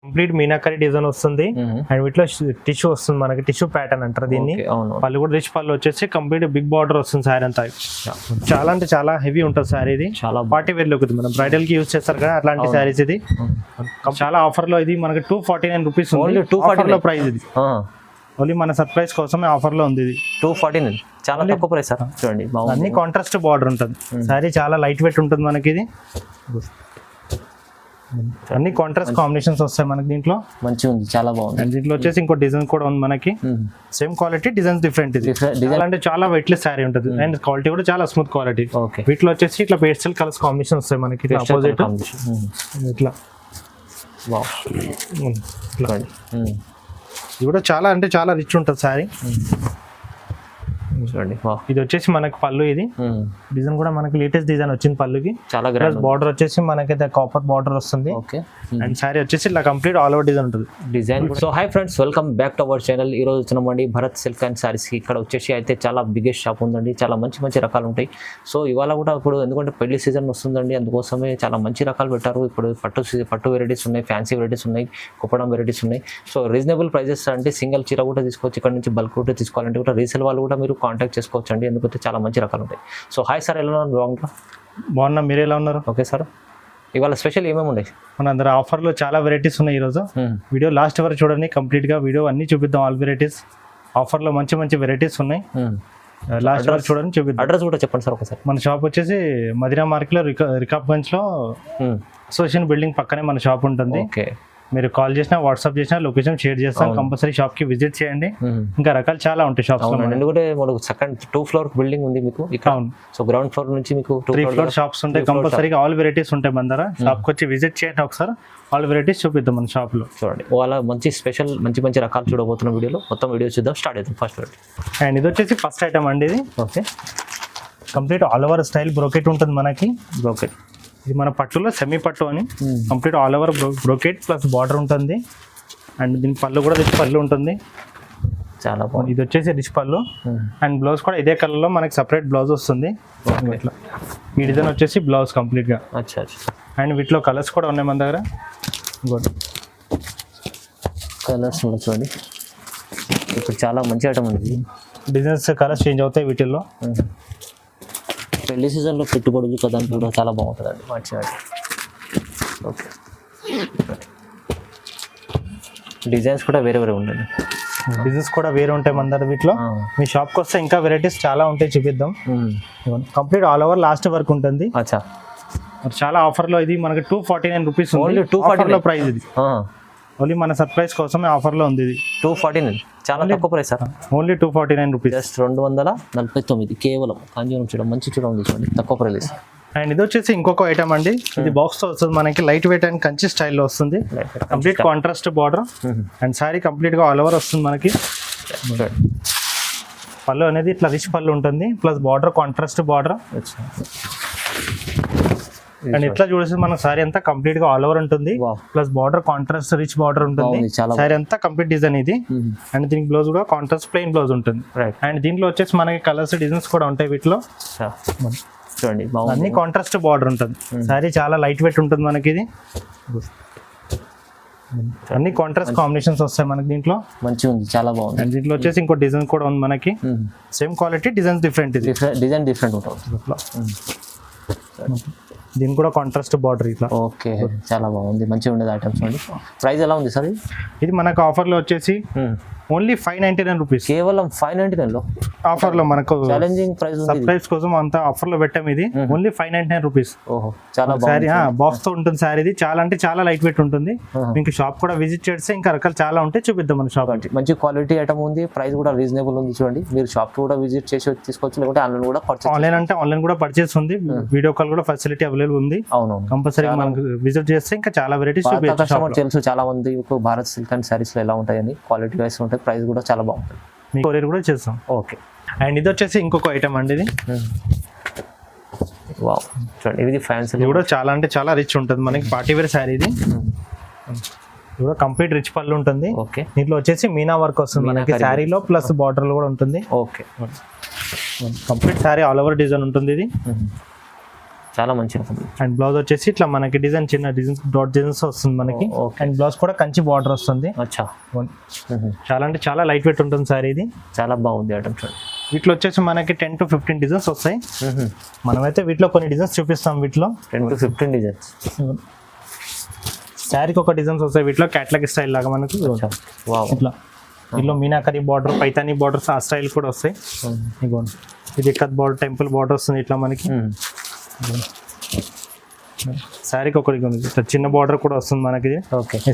Complete meenakari design వస్తుంది and వీటిలో tissue వస్తుంది, మనకి టిష్యూ ప్యాటర్న్ అంటారు దీన్ని. పళ్ళు కూడా రిచ్ పళ్ళు వచ్చేసి కంప్లీట్ బిగ్ బార్డర్ వస్తుంది సారీ అంతా. చాలా అంటే చాలా హెవీ ఉంటుంది సారీ, ఇది చాలా పార్టీ వేర్ లుక్. మనం బ్రైడల్ కి యూజ్ చేస్తారు కదా అట్లాంటి సారీస్. ఇది చాలా ఆఫర్ లో, ఇది మనకి 249 రూపీస్ ఆఫర్ లో ప్రైస్. ఇది ఓన్లీ మన సర్ప్రైజ్ కోసం ఆఫర్ లో ఉంది. ఇది 249 చాలా తక్కువ ప్రైస్ సార్. చూడండి అన్ని కాంట్రాస్ట్ బార్డర్ ఉంటుంది సారీ, చాలా లైట్ వెయిట్ ఉంటుంది మనకి. ఇది అన్ని కాంట్రాస్ట్ కాంబినేషన్స్ వస్తాయి మనకి దీంట్లో. మంచిగా ఉంది, చాలా బాగుంది. అండ్ దీంట్లో వచ్చేసి ఇంకో డిజైన్ కూడా ఉంది మనకి, సేమ్ క్వాలిటీ డిజైన్స్ డిఫరెంట్. ఇది డిజైన్ అంటే చాలా వెయిట్లెస్ సారీ ఉంటుంది అండ్ క్వాలిటీ కూడా చాలా స్మూత్ క్వాలిటీ. వీటిలో వచ్చేసి ఇట్లా పేస్టల్ కలర్స్ కాంబినేషన్ వస్తాయి మనకి, ఆపోజిట్ ఇట్లా. ఇది కూడా చాలా అంటే చాలా రిచ్ ఉంటుంది సారీ. చూడండి ఇది వచ్చేసి మనకి పళ్ళు. ఇది డిజైన్ కూడా మనకి లేటెస్ట్ డిజైన్ వచ్చింది పళ్ళుకి. చాలా బార్డర్ వచ్చేసి మనకైతే కాపర్ బార్డర్ వస్తుంది. అండ్ సారీ వచ్చేసి ఇలా కంప్లీట్ ఆల్ ఓవర్ డిజైన్ ఉంటుంది design. So hi friends, welcome back to our channel. ఈ రోజు వచ్చినామండి భరత్ సిల్క్ అండ్ సారీస్ కి. ఇక్కడ వచ్చేసి అయితే చాలా బిగ్గెస్ట్ షాప్ ఉందండి, చాలా మంచి మంచి రకాలు ఉంటాయి. సో ఇవాళ కూడా ఇప్పుడు ఎందుకంటే పెళ్లి సీజన్ వస్తుందండి, అందుకోసమే చాలా మంచి రకాలు పెట్టారు. ఇప్పుడు పట్టు వెరైటీస్ ఉన్నాయి, ఫ్యాన్సీ వెరైటీస్ ఉన్నాయి, కుప్పడం వెరైటీస్ ఉన్నాయి. సో రీజనబుల్ ప్రైజెస్ అంటే సింగిల్ చీర కూడా తీసుకోవచ్చు, ఇక్కడ నుంచి బల్క్ కూడా తీసుకోవాలంటే కూడా రీసేల్ వాళ్ళు కూడా మీరు కాంటాక్ట్ చేసుకోవచ్చు అండి, ఎందుకంటే చాలా మంచి రకాలు ఉంటాయి. సో హాయ్ సార్, ఎలా ఉన్నారు? బాగున్నా, మీరు ఎలా ఉన్నారు? ఓకే సార్, ఇవాళ స్పెషల్ ఏమేమి ఉన్నాయి? మన అందరూ ఆఫర్లో చాలా వెరైటీస్ ఉన్నాయి ఈరోజు. వీడియో లాస్ట్ వరకు చూడండి, కంప్లీట్ గా వీడియో అన్ని చూపిద్దాం. ఆల్ వెరైటీస్ ఆఫర్లో మంచి మంచి వెరైటీస్ ఉన్నాయి, లాస్ట్ వరకు చూడండి చూపిద్దాం. అడ్రస్ కూడా చెప్పండి సార్ ఒకసారి. మన షాప్ వచ్చేసి మదీనా మార్కెట్లో రికాబ్గంజ్ లో అసోసియేషన్ బిల్డింగ్ పక్కనే మన షాప్ ఉంటుంది. మీరు కాల్ చేసినా వాట్సాప్ చేసినా లొకేషన్ షేర్ చేస్తాం, కంపల్సరీ షాప్ కి విజిట్ చేయండి. ఇంకా రకాలు చాలా ఉంటాయి షాప్స్ లో. ఎందుకంటే మనకు సెకండ్ 2 ఫ్లోర్ బిల్డింగ్ ఉంది మీకు ఇక్కడ. సో గ్రౌండ్ ఫ్లోర్ నుంచి మీకు 3 ఫ్లోర్ షాప్స్ ఉంటాయి. కంపల్సరీగా ఆల్ వెరైటీస్ ఉంటాయి మన దగ్గర. షాప్ కి వచ్చి విజిట్ చేయండి ఒకసారి, ఆల్ వెరైటీస్ చూపిద్దాం మన షాప్ లో. చూడండి వాళ్ళ మంచి స్పెషల్ మంచి మంచి రకాలు చూడబోతున్న వీడియోలో. మొత్తం వీడియో చూద్దాం, స్టార్ట్ అవుతాం. ఫస్ట్ వెరైటీ అండ్ ఇది వచ్చేసి ఫస్ట్ ఐటమ్ అండి. ఇది okay, complete all over style brocade ఉంటుంది మనకి. బ్రోకెట్ ఇది మన పట్టులో సెమీ పట్టు అని, complete all over brocade plus border ఉంటుంది. అండ్ దీని పళ్ళు కూడా రిచ్ పళ్ళు ఉంటుంది, చాలా బాగుంది. ఇది వచ్చేసి రిచ్ పళ్ళు. అండ్ బ్లౌజ్ కూడా ఇదే కలర్ లో మనకి సపరేట్ బ్లౌజ్ వస్తుంది. ఇట్లా ఈ డిజైన్ వచ్చేసి బ్లౌజ్ కంప్లీట్ గా. అండ్ వీటిలో కలర్స్ కూడా ఉన్నాయి మన దగ్గర. కలర్స్ చూడండి, ఇప్పుడు చాలా మంచి ఐటమ్ ఉంది. డిజైన్స్ కలర్స్ చేంజ్ అవుతాయి వీటిల్లో. పెళ్లి సీజన్లో పెట్టుబడులు కదా కూడా చాలా బాగుంటుందండి, మంచిగా. ఓకే, డిజైన్స్ కూడా వేరే వేరే ఉండండి. డిజైన్స్ కూడా వేరే ఉంటాయి మన దగ్గర. వీటిలో మీ షాప్కి వస్తే ఇంకా వెరైటీస్ చాలా ఉంటాయి, చూపిద్దాం. కంప్లీట్ ఆల్ ఓవర్ లాస్ట్ వరకు ఉంటుంది. అచ్చా, చాలా ఆఫర్లో. ఇది మనకి 249 రూపీస్ లో ప్రైస్. ఇది ఓన్లీ మన సర్ప్రైజ్ కోసమే ఆఫర్ లో ఉంది. ఇది 249 చాలా తక్కువ price sir. Only 249 rupees, just 249 కేవలం. కాంజీవరం చూడండి, మంచి చూడండి, చూడండి తక్కువ ప్రైస్. అండ్ ఇది వచ్చేసి ఇంకొక ఐటమ్ అండి. ఇది బాక్స్ తో వస్తుంది మనకి, లైట్ వెయిట్ అండ్ కంచి స్టైల్లో వస్తుంది. Complete contrast border and sorry complete గా ఆల్ ఓవర్ వస్తుంది మనకి. పళ్ళు అనేది ఇట్లా రిచ్ పళ్ళు ఉంటుంది, plus border contrast border. And ఇట్లా చూడేసి మన సారీ అంతా కంప్లీట్ గా ఆల్ ఓవర్ ఉంటుంది, plus border contrast rich border ఉంటుంది. సారీ అంతా కంప్లీట్ డిజైన్ ఇది. అండ్ దీనికి బ్లౌజ్ కూడా కాంట్రాస్ట్ ప్లెయిన్ బ్లౌజ్ ఉంటుంది. అండ్ దీంట్లో వచ్చేసి మనకి కలర్స్ డిజైన్స్ కూడా ఉంటాయి వీటిలో. చూడండి అన్ని కాంట్రాస్ట్ బార్డర్ ఉంటుంది. సారీ చాలా లైట్ వెయిట్ ఉంటుంది మనకి. ఇది అన్ని కాంట్రాస్ట్ కాంబినేషన్స్ వస్తాయి మనకి దీంట్లో. మంచిగా ఉంది, చాలా బాగుంది. అండ్ దీంట్లో వచ్చేసి ఇంకో డిజైన్ కూడా ఉంది మనకి, సేమ్ క్వాలిటీ డిజైన్స్ డిఫరెంట్. ఇది డిజైన్ డిఫరెంట్ ఉంటుంది. దీని కూడా కాంట్రాస్ట్ బార్డర్ ఇట్లా. ఓకే, చాలా బాగుంది, మంచిగా ఉండేది ఐటమ్స్ అండి. ప్రైస్ ఎలా ఉంది సార్? ఇది మనకు ఆఫర్ లో వచ్చేసి ఓన్లీ 599 రూపీస్, కేవలం 599 లో ఆఫర్ లో. మనకు ఛాలెంజింగ్ ప్రైస్ సర్ప్రైజ్ కోసం అంతా ఆఫర్ లో పెట్టాం. ఇది ఓన్లీ 599 రూపీస్. ఓహో, చాలా సారీ బాక్స్ తో ఉంటుంది సారీ. ఇది చాలా అంటే చాలా లైట్ వెయిట్ ఉంటుంది. మీకు షాప్ కూడా విజిట్ చేస్తే ఇంకా రకాలు చాలా ఉంటాయి, చూపిద్దాం మన షాప్. మంచి క్వాలిటీ ఐటమ్ ఉంది, ప్రైస్ కూడా రీజనబుల్ ఉంది. చూడండి, మీరు షాప్ కూడా విజిట్ చేసి తీసుకోవచ్చు, లేకపోతే ఆన్లైన్ కూడా పర్చేస్. ఆన్లైన్ అంటే ఆన్లైన్ కూడా పర్చేస్ ఉంది, వీడియో కాల్ కూడా ఫెసిలిటీ అవైలబుల్ ఉంది. అవును, కంపల్సరీ మనకు విజిట్ చేస్తే ఇంకా చాలా వెరైటీస్ తెలుసు. చాలా మంది భారత్ సిల్క్ అండ్ సారీస్ లో ఎలా ఉంటాయని, క్వాలిటీ వైస్ ఉంటాయి, ప్రైస్ కూడా చాలా బాగుంటుంది. కొరియర్ కూడా చేస్తాం. ఓకే, అండ్ ఇది వచ్చేసి ఇంకొక ఐటమ్ అండి. ఇది వావ్, చూడండి, ఇది ఫ్యాన్సీ. ఇది కూడా చాలా అంటే చాలా రిచ్ ఉంటుంది మనకి, పార్టీ వేర్ సారీ. ఇది కూడా కంప్లీట్ రిచ్ పళ్ళు ఉంటుంది. ఓకే, దీంట్లో వచ్చేసి మీనా వర్క్ వస్తుంది మనకి శారీలో, ప్లస్ బార్డర్ లో కూడా ఉంటుంది. Okay, complete sorry all over design ఉంటుంది. ఇది చాలా మంచి రకం. అండ్ బ్లౌజ్ వచ్చేసి ఇట్లా మనకి డిజైన్ చిన్న డిజైన్స్ డాట్ డిజైన్స్ వస్తుంది మనకి. అండ్ బ్లౌజ్ కూడా కంచి బార్డర్ వస్తుంది. అచ్చా. చాలా అంటే చాలా లైట్ వెయిట్ ఉంటుంది సార్ ఇది. చాలా బాగుంది ఐటమ్ చూడండి. వీటిలో వచ్చేసి మనకి 10 to 15 డిజైన్స్ వస్తాయి. మనమైతే వీటిలో కొన్ని డిజైన్స్ చూపిస్తాం. వీటిలో 10 to 15 డిజైన్స్. శారీకి ఒక డిజైన్స్ వస్తాయి వీటిలో క్యాట్లాగ్ స్టైల్ లాగా మనకి. ఇట్లా వీటిలో మీనాకరీ బార్డర్, పైతానీ బార్డర్స్ ఆ స్టైల్ కూడా వస్తాయి. ఇదిగోండి, ఇది కత్ బార్డర్, టెంపుల్ బార్డర్ వస్తుంది ఇట్లా మనకి. శారీకి ఒకటి ఇట్లా చిన్న బార్డర్ కూడా వస్తుంది మనకి.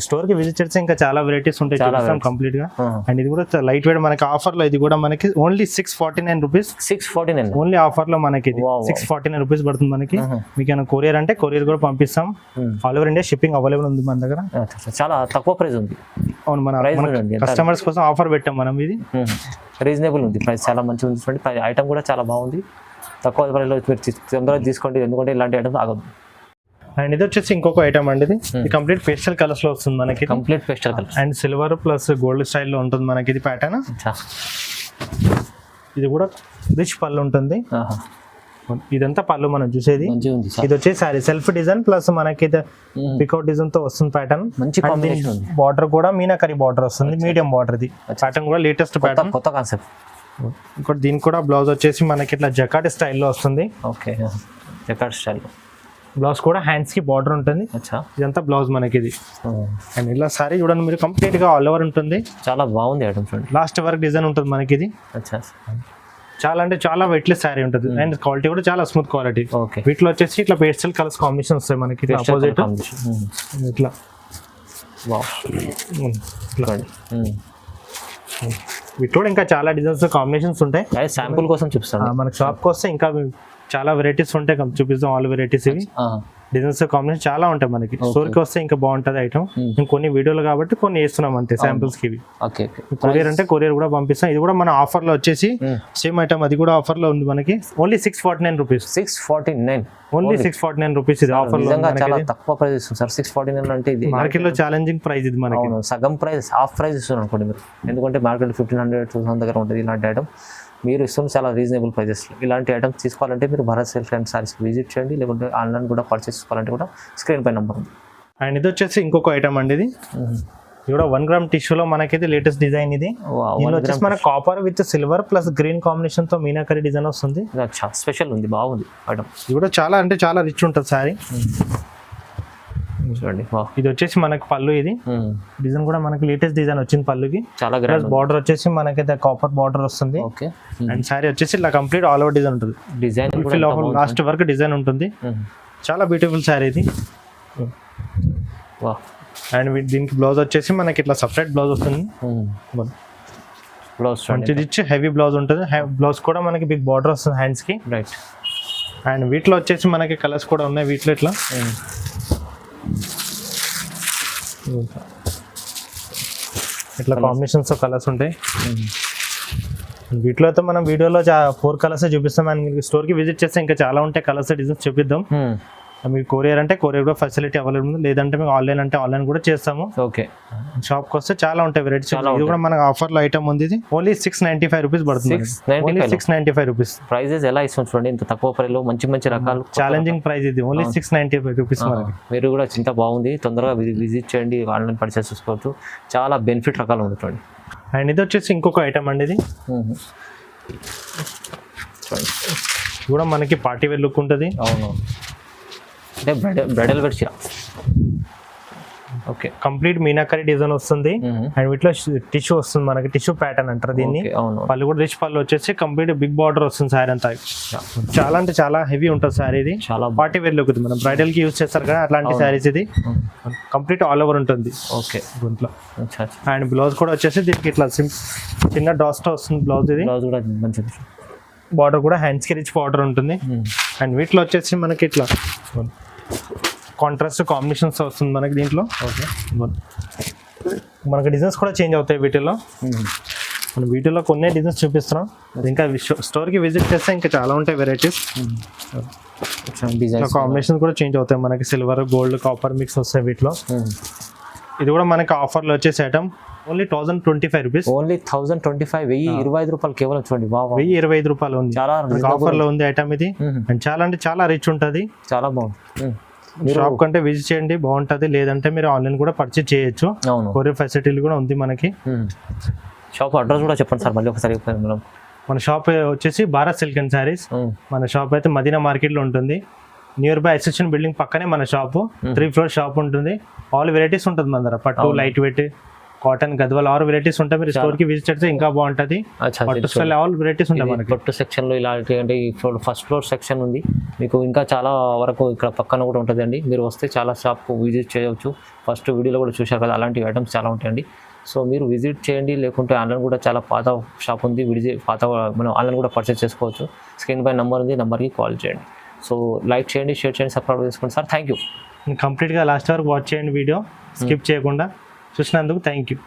స్టోర్ కి విజిట్ చేస్తే ఇంకా చాలా వెరైటీస్ ఉంటాయి చూపిస్తాం కంప్లీట్ గా. అండ్ ఇది కూడా లైట్ వెయిట్ మనకి ఆఫర్ లో, ఇది కూడా మనకి ఓన్లీ 649 రూపీస్. 649 ఓన్లీ ఆఫర్ లో మనకి ఇది 649 రూపీస్ పడుతుంది మనకి. మీకు ఏమైనా కొరియర్ అంటే కొరియర్ కూడా పంపిస్తాం. All over India shipping available ఉంది మన దగ్గర. చాలా తక్కువ ప్రైస్ ఉంది. అవును, మన కస్టమర్స్ కోసం ఆఫర్ పెట్టాం మనం. ఇది రీజనబుల్ ఉంది ప్రైస్, చాలా మంచిగా ఉంది. ఐటమ్ కూడా చాలా బాగుంది. తక్కువ ప్రైస్లో మీరు తొందరగా తీసుకోండి, ఎందుకంటే ఇలాంటి ఐటమ్స్ ఆగదు. అండ్ ఇది వచ్చేసి ఇంకొక ఐటమ్ అండి. ఇది కంప్లీట్ పేస్టల్ కలర్స్ లో వస్తుంది మనకి. Complete pastel colours and silver plus gold స్టైల్లో ఉంటుంది మనకి ఇది ప్యాటర్న్. ఇది కూడా రిచ్ పళ్ళు ఉంటుంది. ఇదంతా పళ్ళు మనం చూసేది. ఇది వచ్చేసి సారీ సెల్ఫ్ డిజైన్ ప్లస్ మనకి పికౌట్ డిజైన్ తో వస్తుంది ప్యాటర్న్. మంచి కాంబినేషన్. బార్డర్ కూడా మీనాకరీ బార్డర్ వస్తుంది, మీడియం బార్డర్. ఇది ప్యాటర్న్ కూడా లేటెస్ట్ ప్యాటర్న్, కొత్త కాన్సెప్ట్. ఇంకోటి దీనికి కూడా బ్లౌజ్ వచ్చేసి మనకి ఇట్లా జకాట్ స్టైల్లో వస్తుంది. Okay, jacquard style. బ్లౌజ్ కూడా హ్యాండ్స్ కి బార్డర్ ఉంటుంది. ఇదంతా బ్లౌజ్ మనకి ఇది. అండ్ ఇలా సారీ చూడండి మీరు, కంప్లీట్ గా ఆల్ ఓవర్ ఉంటుంది. చాలా బాగుంది ఐటమ్ చూడండి. లాస్ట్ వరకు డిజైన్ ఉంటుంది మనకి ఇది. చాలా అంటే చాలా వెయిట్లెస్ సారీ ఉంటుంది. అండ్ క్వాలిటీ కూడా చాలా స్మూత్ క్వాలిటీ. వీటిలో వచ్చేసి ఇట్లా పేస్టల్ కలర్స్ కాంబినేషన్ వస్తాయి మనకి. ఆపోజిట్ ఇట్లా వీటిలో ఇంకా చాలా డిజైన్స్ కాంబినేషన్స్ ఉంటాయి. శాంపుల్ కోసం చూపిస్తాను. మనకి షాప్కి వస్తే ఇంకా చాలా వెరైటీస్ ఉంటాయి, చూపిస్తాం. ఆల్ వెరైటీస్ ఇవి డిజైన్స్ కాంబినేషన్ చాలా ఉంటాయి మనకి. స్టోర్ కి వస్తే ఇంకా బాగుంటది ఐటమ్. కొన్ని వీడియోలు కాబట్టి కొన్ని వేస్తున్నాం అంతే శాంపుల్స్ కి. కొరియర్ అంటే కొరియర్ కూడా పంపిస్తాం. ఇది కూడా మన ఆఫర్ లో వచ్చేసి సేమ్ ఐటమ్, అది కూడా ఆఫర్ లో ఉంది మనకి. Only 649 rupees. 649 only 649 rupees. ఇది ఆఫర్ లో చాలా తక్కువ ప్రైస్ ఇస్తుంది సార్. 649 అంటే ఇది మార్కెట్ లో ఛాలెంజింగ్ ప్రైస్ ఇది మనకి. సగం ప్రైస్, హాఫ్ ప్రైస్ ఇస్తున్నారు అనుకోండి మీరు. ఎందుకంటే మార్కెట్ 1500 2000 దగ్గర ఉంటుంది ఇలాంటి ఐటమ్. మీరు ఇస్తుంది చాలా రీజనబుల్ ప్రైజెస్లో. ఇలాంటి ఐటమ్స్ తీసుకోవాలంటే మీరు భరత్ సిల్క్ అండ్ సారీస్కి విజిట్ చేయండి, లేకుంటే ఆన్లైన్ కూడా పర్చేస్ చేసుకోవాలంటే కూడా స్క్రీన్ పై నెంబర్ ఉంది. అండ్ ఇది వచ్చేసి ఇంకొక ఐటమ్ అండి. ఇది కూడా 1 గ్రామ్ టిష్యూలో మనకి లేటెస్ట్ డిజైన్. ఇది వచ్చేసి మన copper with silver plus green combination తో మీనాకరీ డిజైన్ వస్తుంది. స్పెషల్ ఉంది, బాగుంది ఐటమ్. ఇది కూడా చాలా అంటే చాలా రిచ్ ఉంటుంది సారీ. చూడండి, ఇది వచ్చేసి మనకి పళ్ళు. ఇది డిజైన్ కూడా మనకి లేటెస్ట్ డిజైన్ వచ్చింది పళ్ళుకి. చాలా గ్రాండ్. బార్డర్ వచ్చేసి మనకి కాపర్ బార్డర్ వస్తుంది. అండ్ సారీ వచ్చేసి ఇలా కంప్లీట్ ఆల్ ఓవర్ డిజైన్ ఉంటుంది. డిజైన్ లాస్ట్ వరకు డిజైన్ ఉంటుంది. చాలా బ్యూటిఫుల్ సారీ ఇది. అండ్ దీనికి బ్లౌజ్ వచ్చేసి మనకి ఇట్లా సపరేట్ బ్లౌజ్ వస్తుంది. బ్లౌజ్ మంచిది ఇచ్చి హెవీ బ్లౌజ్ ఉంటుంది. బ్లౌజ్ కూడా మనకి బిగ్ బార్డర్ వస్తుంది హ్యాండ్స్ కి. రైట్. అండ్ వీటిలో వచ్చేసి మనకి కలర్స్ కూడా ఉన్నాయి. వీటిలో ఇట్లా ఇట్లా కాంబినేషన్స్ కలర్స్ ఉంటాయి. వీటిలో అయితే మనం వీడియోలో 4 కలర్స్ చూపిస్తాం. అండ్ స్టోర్ కి విజిట్ చేస్తే ఇంకా చాలా ఉంటాయి కలర్స్, డిజైన్స్ చూపిద్దాం. మీకు కొరియర్ అంటే కొరియర్ కూడా ఫెసిలిటీ అవైలబుల్ ఉంది, లేదంటే మీకు ఆన్లైన్ అంటే ఆన్లైన్ కూడా చేస్తాము. ఓకే, షాప్కి వస్తే చాలా ఉంటాయి వెరైటీస్. ఇది కూడా మనకు ఆఫర్ లో ఐటమ్ ఉంది. ఇది ఓన్లీ 695 రూపీస్ పడుతుంది. 695 రూపీస్. ప్రైజెస్ ఎలా ఇస్తుంది చూడండి, ఇంత తక్కువ ప్రైస్ లో మంచి మంచి రకాలు. ఛాలెంజింగ్ ప్రైస్ ఇది. Only 695 rupees. మీరు కూడా చింత బాగుంది, తొందరగా విజిట్ చేయండి, ఆన్లైన్ పర్చేస్ చేసుకోవచ్చు. చాలా బెనిఫిట్ రకాలు ఉంటుంది. అండ్ ఇది వచ్చేసి ఇంకొక ఐటమ్ అండి. ఇది కూడా మనకి పార్టీ వేర్ లుక్ ఉంటుంది. అవును, అంటే బ్రైడల్ వేర్ చీర. ఓకే, కంప్లీట్ మీనాకరీ డిజైన్ వస్తుంది. అండ్ వీటిలో టిష్యూ వస్తుంది మనకి, టిష్యూ ప్యాటర్న్ అంటారు దీన్ని. పళ్ళు కూడా రిచ్ పళ్ళు వచ్చేసి కంప్లీట్ బిగ్ బార్డర్ వస్తుంది సారీ అంతా. చాలా అంటే చాలా హెవీ ఉంటుంది సారీ ఇది. చాలా పార్టీ వేర్ లుక్. మనం బ్రైడల్ కి యూజ్ చేస్తారు కదా అట్లాంటి సారీస్. ఇది కంప్లీట్ ఆల్ ఓవర్ ఉంటుంది. ఓకే, గుంట్లో. అండ్ బ్లౌజ్ కూడా వచ్చేసి దీనికి ఇట్లా చిన్న డాస్ట్ వస్తుంది బ్లౌజ్. ఇది బ్లౌజ్ కూడా మంచిది. బార్డర్ కూడా హ్యాండ్స్ కి రిచ్ బార్డర్ ఉంటుంది. అండ్ వీటిలో వచ్చేసి మనకి ఇట్లా కాంట్రాస్ట్ కాంబినేషన్స్ వస్తుంది మనకి దీంట్లో. ఓకే, మనకి డిజైన్స్ కూడా చేంజ్ అవుతాయి వీటిలో. మనం వీటిలో కొన్ని డిజైన్స్ చూపిస్తున్నాం. ఇంకా స్టోర్కి విజిట్ చేస్తే ఇంకా చాలా ఉంటాయి వెరైటీస్. కాంబినేషన్ కూడా చేంజ్ అవుతాయి మనకి. సిల్వర్, గోల్డ్, కాపర్ మిక్స్ వస్తాయి వీటిలో. ఇది కూడా మనకి ఆఫర్లో వచ్చేసి ఐటమ్ ఓన్లీ 1025 రూపీస్. ఓన్లీ 1025, 1025 రూపాయలు కేవలం చూడండి. 1025 రూపాయలు ఉంది. చాలా ఆఫర్ లో ఉంది ఐటమ్ ఇది. అండ్ చాలా అంటే చాలా రిచ్ ఉంటది. చాలా బాగుంది. షాప్ కంటే విజిట్ చేయండి బాగుంటది. లేదంటే మీరు ఆన్లైన్ కూడా పర్చేజ్ చేయొచ్చు. కొరియర్ ఫెసిలిటీలు కూడా ఉంది మనకి. షాప్ అడ్రస్ కూడా చెప్పండి సార్ మళ్ళీ ఒకసారి. మన షాప్ వచ్చేసి భారత్ సిల్క్ అండ్ సారీస్. మన షాప్ అయితే మదీనా మార్కెట్ లో ఉంటుంది. నియర్ బై అసోసియేషన్ బిల్డింగ్ పక్కనే మన షాప్. 3 floor షాప్ ఉంటుంది. ఆల్ వెరైటీస్ ఉంటుంది మన దగ్గర. పట్టు, light weight, cotton, Gadwal, all varieties ఉంటాయి. మీరు స్టోర్ కి విజిట్ చేస్తే ఇంకా బాగుంటది. ఆల్ వెరైటీస్ ఉంటాయి మనకి. పట్టు సెక్షన్ లో ఇలాంటి అంటే ఫస్ట్ ఫ్లోర్ సెక్షన్ ఉంది మీకు. ఇంకా చాలా వరకు ఇక్కడ పక్కన కూడా ఉంటుంది అండి. మీరు వస్తే చాలా షాప్ విజిట్ చేయవచ్చు. ఫస్ట్ వీడియోలో కూడా చూశారు కదా, అలాంటి ఐటమ్స్ చాలా ఉంటాయండి. సో మీరు విజిట్ చేయండి. లేకుంటే ఆన్లైన్ కూడా చాలా పాత షాప్ ఉంది. పాత మనం ఆన్లైన్ కూడా పర్చేస్ చేసుకోవచ్చు. స్క్రీన్ పై నెంబర్ ఉంది, నెంబర్కి కాల్ చేయండి. సో లైక్ చేయండి, షేర్ చేయండి, సబ్స్క్రైబ్ చేసుకోండి సార్. Thank you. కంప్లీట్గా లాస్ట్ వరకు వాచ్ చేయండి వీడియో, స్కిప్ చేయకుండా చూసినందుకు థ్యాంక్ యూ.